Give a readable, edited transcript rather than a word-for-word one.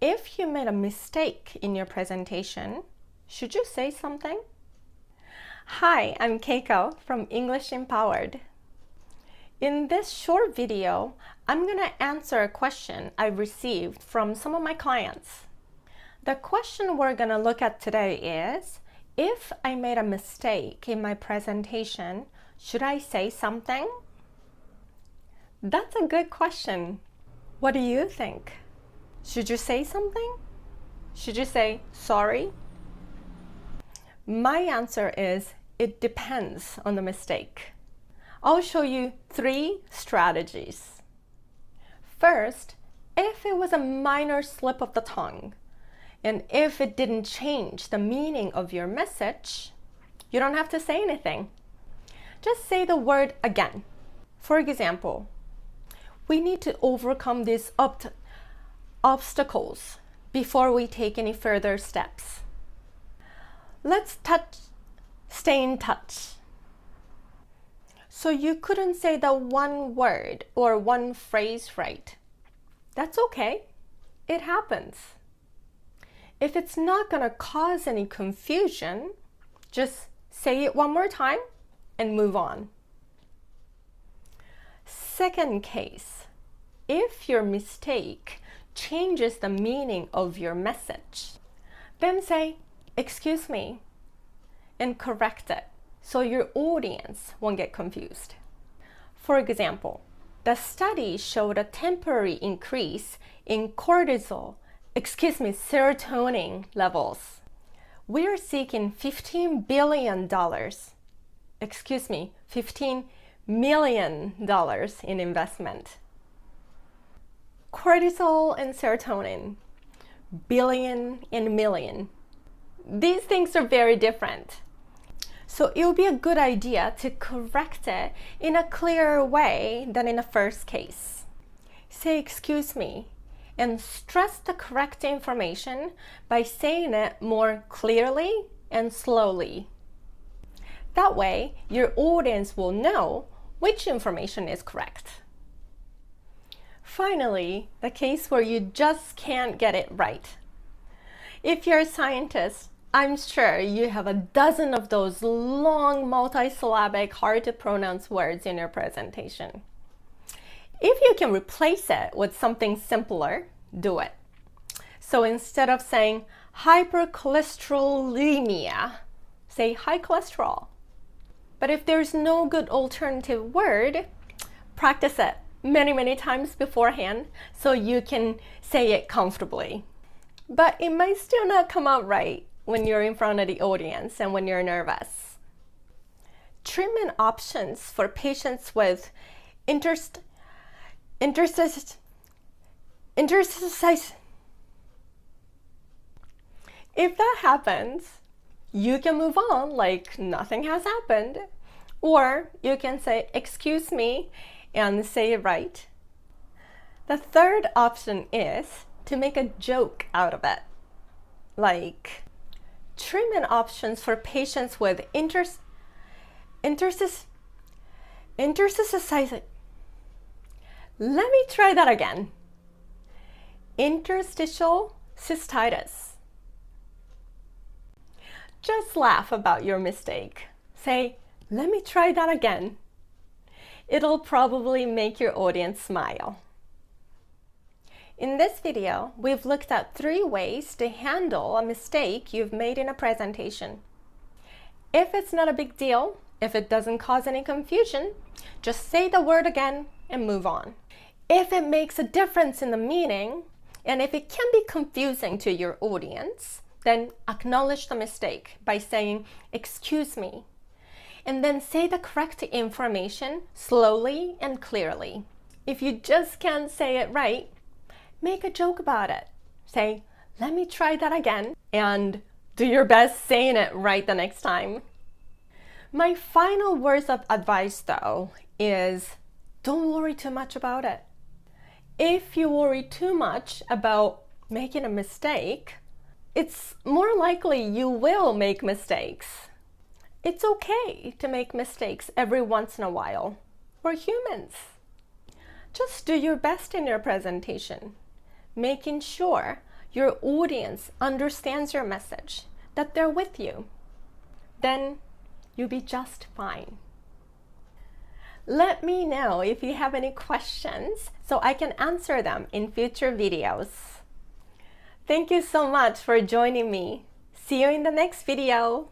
If you made a mistake in your presentation, should you say something? Hi, I'm Keiko from English-Empowered. In this short video, I'm going to answer a question I received from some of my clients. The question we're going to look at today is, if I made a mistake in my presentation, should I say something? That's a good question. What do you think? Should you say something? Should you say sorry? My answer is, it depends on the mistake. I'll show you 3 strategies. First, if it was a minor slip of the tongue, and if it didn't change the meaning of your message, you don't have to say anything. Just say the word again. For example, we need to overcome these obstacles before we take any further steps. Let's stay in touch. So you couldn't say the one word or one phrase right. That's okay. It happens. If it's not going to cause any confusion, just say it one more time and move on. Second case, if your mistake changes the meaning of your message, then say, "Excuse me," and correct it so your audience won't get confused. For example, the study showed a temporary increase in serotonin levels. We are seeking $15 million in investment. Cortisol and serotonin, billion and million. These things are very different. So it would be a good idea to correct it in a clearer way than in the first case. Say "excuse me" and stress the correct information by saying it more clearly and slowly. That way, your audience will know which information is correct. Finally, the case where you just can't get it right. If you're a scientist, I'm sure you have a dozen of those long, multisyllabic, hard-to-pronounce words in your presentation. If you can replace it with something simpler, do it. So instead of saying hypercholesterolemia, say high cholesterol. But if there's no good alternative word, practice it many times beforehand so you can say it comfortably. But it might still not come out right when you're in front of the audience and when you're nervous. Treatment options for patients with interstitial. If that happens, you can move on like nothing has happened. Or you can say "excuse me" and say it right. The third option is to make a joke out of it. Like, treatment options for patients with Let me try that again. Interstitial cystitis. Just laugh about your mistake. Say, "Let me try that again." It'll probably make your audience smile. In this video, we've looked at 3 ways to handle a mistake you've made in a presentation. If it's not a big deal, if it doesn't cause any confusion, just say the word again and move on. If it makes a difference in the meaning, and if it can be confusing to your audience, then acknowledge the mistake by saying "excuse me," and then say the correct information slowly and clearly. If you just can't say it right, make a joke about it. Say, "Let me try that again," and do your best saying it right the next time. My final words of advice, though, is don't worry too much about it. If you worry too much about making a mistake, it's more likely you will make mistakes. It's okay to make mistakes every once in a while. We're humans. Just do your best in your presentation, making sure your audience understands your message, that they're with you, then you'll be just fine. Let me know if you have any questions so I can answer them in future videos. Thank you so much for joining me. See you in the next video.